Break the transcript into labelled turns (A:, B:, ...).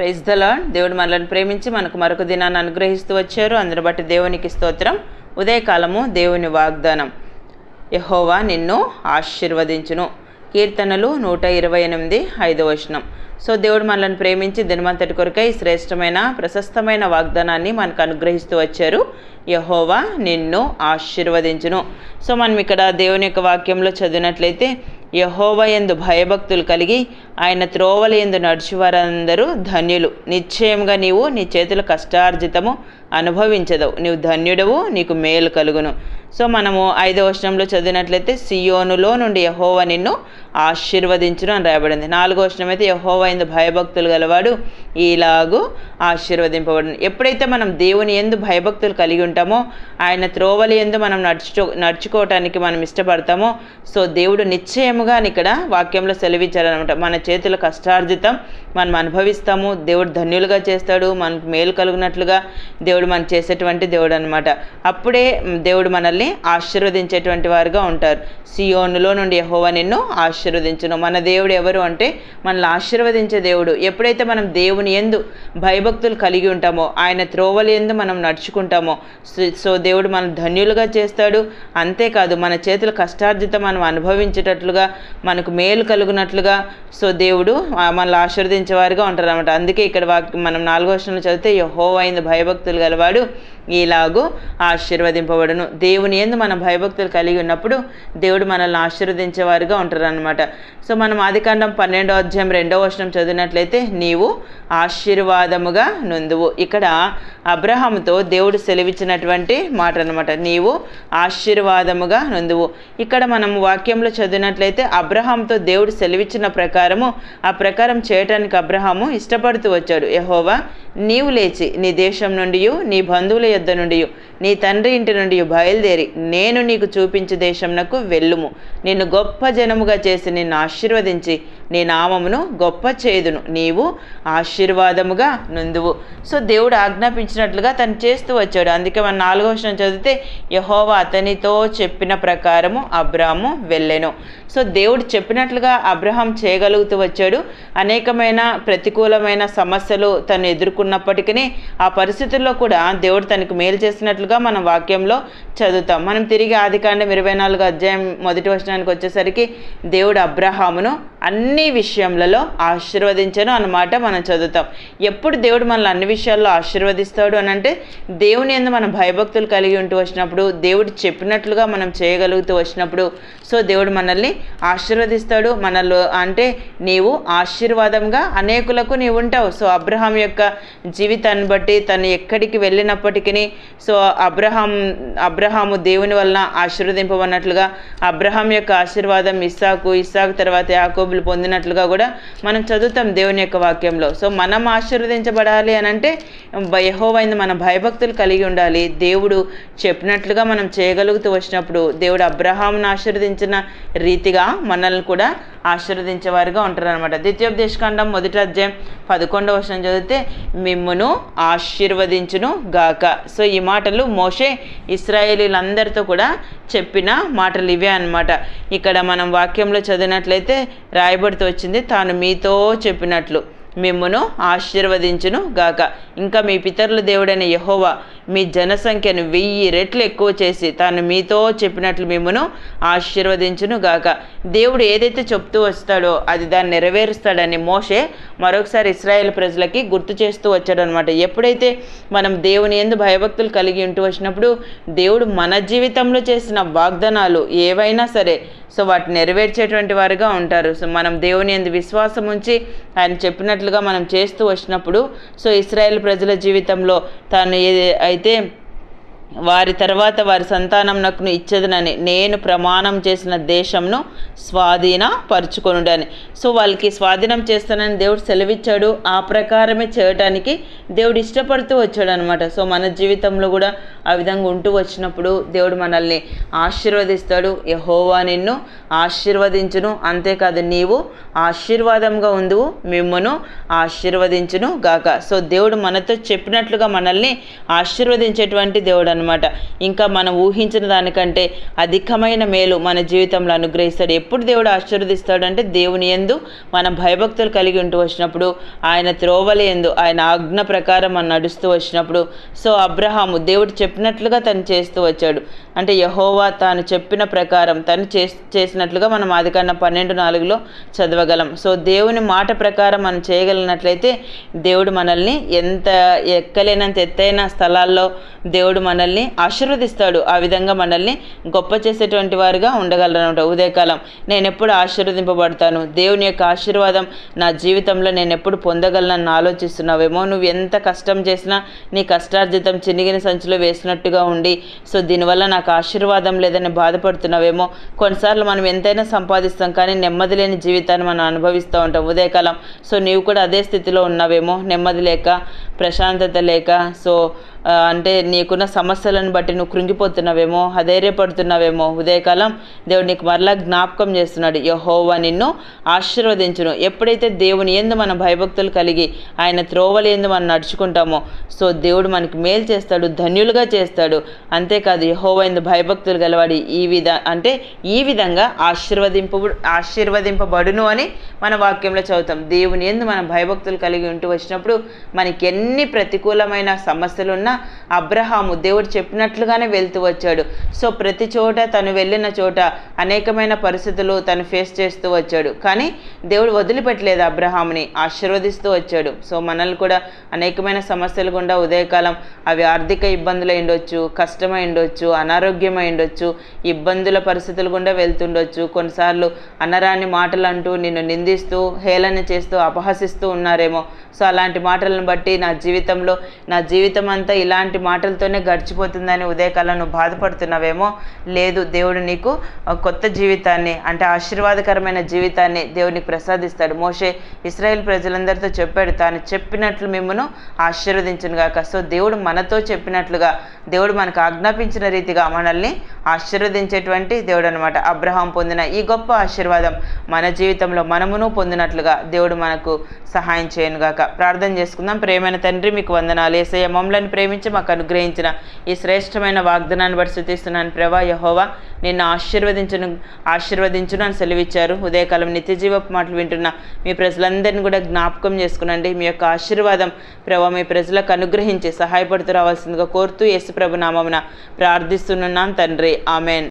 A: Praise the lord. దేవుడు మనల్ని ప్రేమించి మనకు మరొక దినాన్ని అనుగ్రహిస్తూ వచ్చారు. అందును బట్టి దేవునికి స్తోత్రం. ఉదయకాలము దేవుని వాగ్దానం, యెహోవా నిన్ను ఆశీర్వదించును. కీర్తనలు 128 5వ వచనం. సో దేవుడు మనల్ని ప్రేమించి దినమంతటి కొరకై శ్రేష్టమైన ప్రశస్తమైన వాగ్దానాన్ని మనకు అనుగ్రహిస్తూ వచ్చారు. యెహోవా నిన్ను ఆశీర్వదించును. సో మనం ఇక్కడ దేవుని యొక్క వాక్యంలో చదివినట్లయితే, యెహోవా యందు భయభక్తులు కలిగి ఆయన త్రోవల యందు నడుచువారందరూ ధన్యులు. నిశ్చయంగా నీవు నీ చేతుల కష్టార్జితము అనుభవించదవు. నీవు ధన్యుడవు, నీకు మేలు కలుగును. సో మనము 5వ వచనంలో చదివినట్లయితే, సియోనులో నుండి యెహోవా నిన్ను ఆశీర్వదించును అని రాయబడింది. 4వ వచనం అయితే, యెహోవా యందు భయభక్తులు గలవాడు ఈలాగు ఆశీర్వదింపబడును. ఎప్పుడైతే మనం దేవుని యందు భయభక్తులు కలిగి ఉంటామో, ఆయన త్రోవల యందు మనం నడుచుకోవటానికి మనం ఇష్టపడతామో, సో దేవుడు నిశ్చయముగా ఇక్కడ వాక్యంలో సెలవిచ్చారనమాట. మన చేతుల కష్టార్జితం మనం అనుభవిస్తాము, దేవుడు ధన్యులుగా చేస్తాడు, మనకు మేలు కలుగునట్లుగా దేవుడు మనం చేసేటువంటి దేవుడు అనమాట. అప్పుడే దేవుడు మనల్ని ఆశీర్వదించేటువంటి వారుగా ఉంటారు. సియోనులో నుండి యెహోవా నిన్ను ఆశీర్వదించును. మన దేవుడు ఎవరు అంటే మనల్ని ఆశీర్వదించే దేవుడు. ఎప్పుడైతే మనం దేవుని యందు భయభక్తులు కలిగి ఉంటామో, ఆయన త్రోవల యందు మనం నడుచుకుంటామో, సో దేవుడు మనం ధన్యులుగా చేస్తాడు. అంతేకాదు మన చేతుల కష్టార్జితం మనం అనుభవించేటట్లుగా, మనకు మేలు కలుగునట్లుగా సో దేవుడు మనల్ని ఆశీర్వదించే వారుగా ఉంటారు అనమాట. అందుకే ఇక్కడ మనం 4వ వచనంలో చదివితే, యెహోవా యందు భయభక్తులు గలవాడు ఈలాగు ఆశీర్వదింపబడును. దేవుని యందు మనం భయభక్తులు కలిగి ఉన్నప్పుడు దేవుడు మనల్ని ఆశీర్వదించేవారుగా ఉంటారు అనమాట. సో మనం ఆదికాండం 12వ అధ్యాయం 2వ వచనం చదివినట్లయితే, నీవు ఆశీర్వాదముగా నొందువు. ఇక్కడ అబ్రహాముతో దేవుడు సెలవిచ్చినటువంటి మాట అనమాట, నీవు ఆశీర్వాదముగా నొందువు. ఇక్కడ మనం వాక్యంలో చదివినట్లయితే, అబ్రహాముతో దేవుడు సెలవిచ్చిన ప్రకారము ఆ ప్రకారం చేయటానికి అబ్రహాము ఇష్టపడుతూ వచ్చాడు. యెహోవా నీవు లేచి నీ దేశం నుండి, నీ బంధువుల యొద్ద నుండి, నీ తండ్రి ఇంటి నుండి బయలుదేరి నేను నీకు చూపించే దేశంనకు వెళ్ళుము. నిన్ను గొప్ప జనముగా చేసి నిన్ను ఆశీర్వదించి నీ నామమును గొప్ప చేయుదును. నీవు ఆశీర్వాదముగా నొందువు. సో దేవుడు ఆజ్ఞాపించినట్లుగా తను చేస్తూ వచ్చాడు. అందుకే మనం 4వ వచనం చదివితే, యెహోవా అతనితో చెప్పిన ప్రకారము అబ్రాము వెళ్ళెను. సో దేవుడు చెప్పినట్లుగా అబ్రహాం చేయగలుగుతూ వచ్చాడు. అనేకమైన ప్రతికూలమైన సమస్యలు తను ఎదుర్కొన్నప్పటికీ ఆ పరిస్థితుల్లో కూడా దేవుడు తనకు మేలు చేసినట్లుగా మనం వాక్యంలో చదువుతాం. మనం తిరిగి ఆదికాండం 24వ అధ్యాయం 1వ వచనానికి వచ్చేసరికి, దేవుడు అబ్రహామును అన్ని విషయములలో ఆశీర్వదించను అన్నమాట మనం చదువుతాం. ఎప్పుడు దేవుడు మనల్ని అన్ని విషయాల్లో ఆశీర్వదిస్తాడు అని అంటే, దేవుని యందు మనం భయభక్తులు కలిగి ఉంటూ వచ్చినప్పుడు, దేవుడు చెప్పినట్లుగా మనం చేయగలుగుతూ వచ్చినప్పుడు, సో దేవుడు మనల్ని ఆశీర్వదిస్తాడు. మనలో అంటే నీవు ఆశీర్వాదంగా అనేకులకు నీవు ఉంటావు. సో అబ్రహాం యొక్క జీవితాన్ని బట్టి తను ఎక్కడికి వెళ్ళినప్పటికీ, సో అబ్రహాము దేవుని వలన ఆశీర్వదింపబడినట్లుగా, అబ్రహాం యొక్క ఆశీర్వాదం ఇస్సాకు తర్వాత యాకోబులు పొందినట్లుగా కూడా మనం చదువుతాం దేవుని యొక్క వాక్యంలో. సో మనం ఆశీర్వదించబడాలి అని అంటే యెహోవా యందు మన భయభక్తులు కలిగి ఉండాలి. దేవుడు చెప్పినట్లుగా మనం చేయగలుగుతూ వచ్చినప్పుడు దేవుడు అబ్రహామును ఆశీర్వదించిన రీతిగా మనల్ని కూడా ఆశీర్వదించేవారుగా ఉంటారు అనమాట. ద్వితీయోపదేశకాండం 1వ అధ్యాయం 11వ వచనం చదివితే, మిమ్మును ఆశీర్వదించును గాక. సో ఈ మాటలు మోషే ఇశ్రాయేలీలందరితో కూడా చెప్పిన మాటలు ఇవే అన్నమాట. ఇక్కడ మనం వాక్యంలో చదివినట్లయితే రాయబడుతూ వచ్చింది, తాను మీతో చెప్పినట్లు మిమ్మును ఆశీర్వదించును గాక. ఇంకా మీ పితరుల దేవుడైన యెహోవా మీ జనసంఖ్యను 1000 రెట్లు ఎక్కువ చేసి తాను మీతో చెప్పినట్లు మిమ్మును ఆశీర్వదించును గాక. దేవుడు ఏదైతే చెప్తూ వస్తాడో అది దాన్ని నెరవేరుస్తాడని మోషే మరొకసారి ఇశ్రాయేల్ ప్రజలకి గుర్తు చేస్తూ వచ్చాడు అనమాట. ఎప్పుడైతే మనం దేవుని యందు భయభక్తులు కలిగి ఉంటూ వచ్చినప్పుడు, దేవుడు మన జీవితంలో చేసిన వాగ్దానాలు ఏవైనా సరే సో వాటిని నెరవేర్చేటువంటి వారుగా ఉంటారు. సో మనం దేవుని యందు విశ్వాసం ఉంచి ఆయన చెప్పినట్లుగా మనం చేస్తూ వచ్చినప్పుడు, సో ఇశ్రాయేల్ ప్రజల జీవితంలో తాను అయితే వారి తర్వాత వారి సంతానంనకును ఇచ్చేదనని నేను ప్రమాణం చేసిన దేశంను స్వాధీనపరుచుకొనుడని. సో వాళ్ళకి స్వాధీనం చేస్తానని దేవుడు సెలవిచ్చాడు. ఆ ప్రకారమే చేయడానికి దేవుడు ఇష్టపడుతూ వచ్చాడు అనమాట. సో మన జీవితంలో కూడా ఆ విధంగా ఉంటూ వచ్చినప్పుడు దేవుడు మనల్ని ఆశీర్వదిస్తాడు. యెహోవా నిన్ను ఆశీర్వదించును. అంతేకాదు నీవు ఆశీర్వాదంగా ఉందువు, మిమ్మును ఆశీర్వదించును గాక. సో దేవుడు మనతో చెప్పినట్లుగా మనల్ని ఆశీర్వదించేటువంటి దేవుడు అనమాట. ఇంకా మనం ఊహించిన దానికంటే అధికమైన మేలు మన జీవితంలో అనుగ్రహిస్తాడు. ఎప్పుడు దేవుడు ఆశీర్వదిస్తాడు అంటే దేవుని యందు మనం భయభక్తులు కలిగి ఉంటూ వచ్చినప్పుడు, ఆయన త్రోవల యందు ఆయన ఆజ్ఞ ప్రకారం మనం నడుస్తూ వచ్చినప్పుడు. సో అబ్రహాము దేవుడు చెప్పినట్లుగా తను చేస్తూ వచ్చాడు. అంటే యెహోవా తాను చెప్పిన ప్రకారం తను చేసినట్లుగా మనం ఆదికాండం 12:4 చదవగలం. సో దేవుని మాట ప్రకారం మనం చేయగలిగినట్లయితే దేవుడు మనల్ని ఎంత ఎక్కలేనంత ఎత్తైన స్థలాల్లో దేవుడు మనల్ని ఆశీర్వదిస్తాడు. ఆ విధంగా మనల్ని గొప్ప చేసేటువంటి వారుగా ఉండగలరనమాట. ఉదయకాలం నేను ఎప్పుడు ఆశీర్వదింపబడతాను, దేవుని యొక్క ఆశీర్వాదం నా జీవితంలో నేను ఎప్పుడు పొందగలనని ఆలోచిస్తున్నావేమో. నువ్వు ఎంత కష్టం చేసినా నీ కష్టార్జితం చినిగిన సంచిలో వేసినట్టుగా ఉండి, సో దీనివల్ల నాకు ఆశీర్వాదం లేదని బాధపడుతున్నావేమో. కొన్నిసార్లు మనం ఎంతైనా సంపాదిస్తాం, కానీ నెమ్మది లేని జీవితాన్ని మనం అనుభవిస్తూ ఉంటాం ఉదయకాలం. సో నీవు కూడా అదే స్థితిలో ఉన్నావేమో, నెమ్మది లేక, ప్రశాంతత లేక, సో అంటే నీకున్న సమస్యలను బట్టి నువ్వు కృంగిపోతున్నావేమో, అధైర్యపడుతున్నావేమో. ఉదయకాలం దేవుడు నీకు మరలా జ్ఞాపకం చేస్తున్నాడు, యెహోవా నిన్ను ఆశీర్వదించును. ఎప్పుడైతే దేవుని యందు మన భయభక్తులు కలిగి ఆయన త్రోవల యందు మనం నడుచుకుంటామో, సో దేవుడు మనకి మేలు చేస్తాడు, ధన్యులుగా చేస్తాడు. అంతేకాదు యెహోవా యందు భయభక్తులు గలవాడి ఈ విధంగా ఆశీర్వదింపబడును అని మన వాక్యంలో చదువుతాం. దేవుని యందు మనం భయభక్తులు కలిగి ఉంటూ వచ్చినప్పుడు మనకి ఎన్ని ప్రతికూలమైన సమస్యలు ఉన్నా అబ్రహాము దేవుడు చెప్పినట్లుగానే వెళ్తూ వచ్చాడు. సో ప్రతి చోట తను వెళ్ళిన చోట అనేకమైన పరిస్థితులు తను ఫేస్ చేస్తూ వచ్చాడు, కానీ దేవుడు వదిలిపెట్టలేదు, అబ్రహాముని ఆశీర్వదిస్తూ వచ్చాడు. సో మనల్ని కూడా అనేకమైన సమస్యలు గుండా ఉదయకాలం, అవి ఆర్థిక ఇబ్బందులు ఉండొచ్చు, కష్టమై ఉండొచ్చు, అనారోగ్యమై ఉండొచ్చు, ఇబ్బందుల పరిస్థితులు గుండా వెళ్తుండొచ్చు. కొన్నిసార్లు అనరాని మాటలు అంటూ నిన్ను నిందిస్తూ, హేళన చేస్తూ, అపహసిస్తూ ఉన్నారేమో. సో అలాంటి మాటలను బట్టి నా జీవితం అంతా ఇలాంటి మాటలతోనే గడిచిపోతుందని ఉదయకాలం నువ్వు బాధపడుతున్నావేమో. లేదు, దేవుడు నీకు కొత్త జీవితాన్ని, అంటే ఆశీర్వాదకరమైన జీవితాన్ని దేవునికి ప్రసాదిస్తాడు. మోషే ఇశ్రాయేల్ ప్రజలందరితో చెప్పాడు, తాను చెప్పినట్లు మిమ్మును ఆశీర్వదించును గాక. సో దేవుడు మనతో చెప్పినట్లుగా, దేవుడు మనకు ఆజ్ఞాపించిన రీతిగా మనల్ని ఆశీర్వదించేటువంటి దేవుడు అనమాట. అబ్రహాం పొందిన ఈ గొప్ప ఆశీర్వాదం మన జీవితంలో మనమును పొందినట్లుగా దేవుడు మనకు సహాయం చేయను గాక. ప్రార్థన చేసుకుందాం. ప్రేమైన తండ్రి, మీకు వందనాలు యేసయ్య. మమ్మల్ని ప్రేమించి మాకు అనుగ్రహించిన ఈ శ్రేష్టమైన వాగ్దానాన్ని బట్టి స్తుతిస్తున్నాను ప్రభా. యెహోవా నిన్ను ఆశీర్వదించును అని సెలవిచ్చారు. ఉదయకాలం నిత్య జీవపు మాటలు వింటున్న మీ ప్రజలందరినీ కూడా జ్ఞాపకం చేసుకునండి. మీ యొక్క ఆశీర్వాదం ప్రభా మీ ప్రజలకు అనుగ్రహించి సహాయపడుతూ రావాల్సిందిగా కోరుతూ యేసు ప్రభు నామమున ప్రార్థిస్తున్నాను తండ్రి, ఆమెన్.